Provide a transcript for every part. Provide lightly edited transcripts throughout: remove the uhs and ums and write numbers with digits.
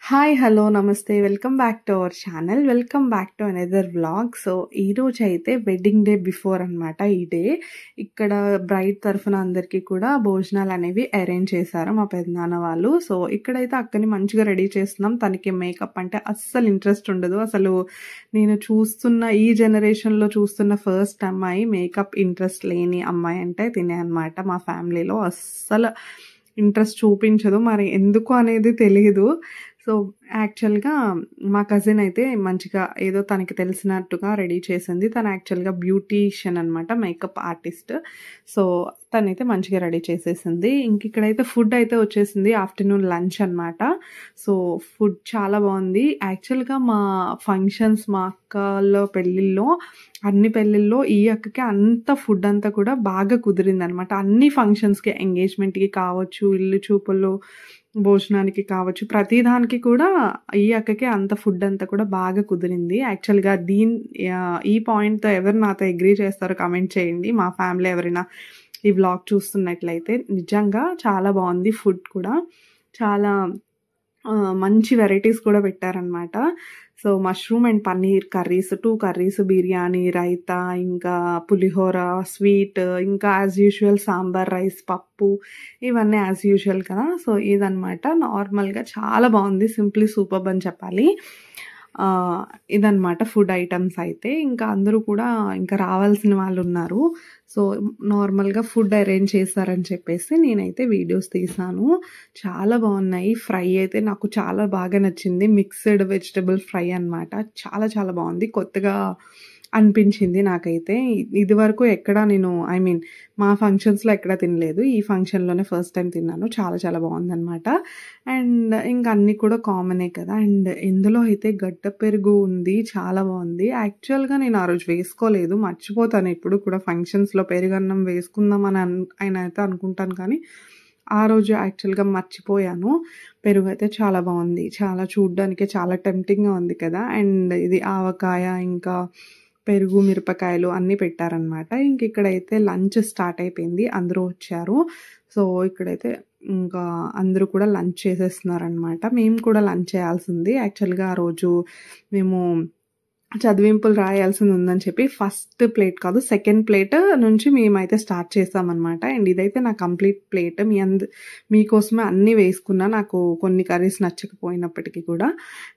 Hi! Hello! నమస్తే. Welcome back to our channel. Welcome back to another vlog. So, ఈరోజైతే wedding day before అనమాట ఈ day. ఇక్కడ braid తరఫున అందరికీ కూడా భోజనాలనేవి అరేంజ్ చేశారు మా పెదనాన్న వాళ్ళు. సో, ఇక్కడైతే అక్కని మంచిగా రెడీ చేస్తున్నాం. తనకి మేకప్ అంటే అస్సలు ఇంట్రెస్ట్ ఉండదు. అసలు నేను చూస్తున్న ఈ జనరేషన్‌లో చూస్తున్న ఫస్ట్ అమ్మాయి మేకప్ ఇంట్రెస్ట్ లేని అమ్మాయి అంటే తినే అనమాట. మా ఫ్యామిలీలో అస్సలు ఇంట్రెస్ట్ చూపించదు. మరి ఎందుకు అనేది తెలీదు. సో, యాక్చువల్‌గా మా కజిన్ అయితే మంచిగా ఏదో తనకి తెలిసినట్టుగా రెడీ చేసింది. తను యాక్చువల్‌గా బ్యూటీషియన్ అనమాట. Makeup artist. సో, తనైతే మంచిగా రెడీ చేసేసింది. ఇక్కడైతే ఫుడ్ అయితే వచ్చేసింది. ఆఫ్టర్‌నూన్ లంచ్ అనమాట. సో, ఫుడ్ చాలా బాగుంది. యాక్చువల్‌గా మా ఫంక్షన్స్, మా అక్కల పెళ్ళిల్లో అన్ని పెళ్ళిల్లో ఈ అక్కకి అంత ఫుడ్ అంతా కూడా బాగా కుదిరిందనమాట. అన్ని ఫంక్షన్స్‌కి ఎంగేజ్‌మెంట్‌కి కావచ్చు, ఇల్లు చూపులు భోజనానికి కావచ్చు, ప్రతి దానికి కూడా ఈ అక్కకే అంత ఫుడ్ అంతా కూడా బాగా కుదిరింది. యాక్చువల్‌గా ఈ పాయింట్‌తో ఎవరు నాతో అగ్రీ చేస్తారో కామెంట్ చేయండి. మా ఫ్యామిలీ ఎవరైనా ఈ వ్లాగ్ చూస్తున్నట్లయితే. నిజంగా చాలా బాగుంది ఫుడ్ కూడా. చాలా మంచి వెరైటీస్ కూడా పెట్టారనమాట. So, mushroom and paneer curries, 2 curries, biryani, raita, ఇంకా పులిహోర, స్వీట్, ఇంకా యాజ్ యూజువల్ సాంబార్, రైస్, పప్పు ఇవన్నీ యాజ్ యూజువల్ కదా. సో, ఇదనమాట. నార్మల్‌గా చాలా బాగుంది. సింప్లీ సూపర్బ్ అని చెప్పాలి. ఇదనమాట ఫుడ్ ఐటమ్స్ అయితే. ఇంకా అందరూ కూడా ఇంకా రావాల్సిన వాళ్ళున్నారు. సో, నార్మల్‌గా ఫుడ్ అరేంజ్ చేశారని చెప్పేసి నేనైతే వీడియోస్ తీశాను. చాలా బాగున్నాయి. ఫ్రై అయితే నాకు చాలా బాగా నచ్చింది. మిక్స్డ్ వెజిటబుల్ ఫ్రై అనమాట. చాలా చాలా బాగుంది. కొత్తగా అనిపించింది నాకైతే. ఇదివరకు ఎక్కడ నేను మా ఫంక్షన్స్‌లో ఎక్కడ తినలేదు. ఈ ఫంక్షన్‌లోనే ఫస్ట్ టైం తిన్నాను. చాలా చాలా బాగుందనమాట. అండ్ ఇంక అన్నీ కూడా కామనే కదా. అండ్ ఇందులో అయితే గడ్డ పెరుగు ఉంది. చాలా బాగుంది. యాక్చువల్‌గా నేను ఆ రోజు వేసుకోలేదు. మర్చిపోతాను ఎప్పుడు కూడా ఫంక్షన్స్‌లో పెరుగన్నం వేసుకుందామని అయితే అనుకుంటాను కానీ ఆ రోజు యాక్చువల్‌గా మర్చిపోయాను. పెరుగైతే చాలా బాగుంది. చాలా చూడ్డానికి చాలా టెంప్టింగ్‌గా ఉంది కదా. అండ్ ఇది ఆవకాయ, ఇంకా పెరుగు, మిరపకాయలు అన్నీ పెట్టారనమాట. ఇక్కడైతే లంచ్ స్టార్ట్ అయిపోయింది. అందరూ వచ్చారు. సో, ఇక్కడైతే ఇంకా అందరూ కూడా లంచ్ చేసేస్తున్నారనమాట. మేము కూడా లంచ్ చేయాల్సింది. యాక్చువల్‌గా ఆ రోజు మేము చదివింపులు రాయాల్సింది ఉందని చెప్పి ఫస్ట్ ప్లేట్ కాదు, సెకండ్ ప్లేట్ నుంచి మేమైతే స్టార్ట్ చేసామనమాట. అండ్ ఇదైతే నా కంప్లీట్ ప్లేట్. మీకోసమే అన్నీ వేసుకున్నా. నాకు కొన్ని కర్రీస్ నచ్చకపోయినప్పటికీ కూడా.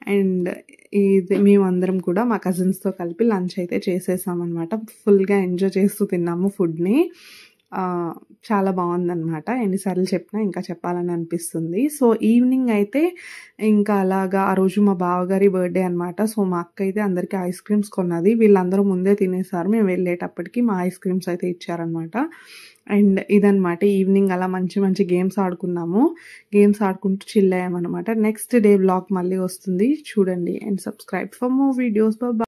అండ్ ఇది మేమందరం కూడా మా కజిన్స్‌తో కలిపి లంచ్ అయితే చేసేసామనమాట. ఫుల్‌గా ఎంజాయ్ చేస్తూ తిన్నాము ఫుడ్‌ని. చాలా బాగుందనమాట. ఎన్నిసార్లు చెప్పినా ఇంకా చెప్పాలని అనిపిస్తుంది. సో, ఈవినింగ్ అయితే ఇంకా అలాగా ఆ రోజు మా బావగారి బర్త్‌డే అనమాట. సో, మా అక్క అయితే అందరికీ ఐస్ క్రీమ్స్ కొన్నది. వీళ్ళందరూ ముందే తినేసారు. మేము వెళ్ళేటప్పటికి మా ఐస్ క్రీమ్స్ అయితే ఇచ్చారనమాట. అండ్ ఇదనమాట ఈవినింగ్ అలా మంచి మంచి గేమ్స్ ఆడుకున్నాము. గేమ్స్ ఆడుకుంటూ చిల్ అయ్యామనమాట. నెక్స్ట్ డే వ్లాగ్ మళ్ళీ వస్తుంది చూడండి. And subscribe for more videos.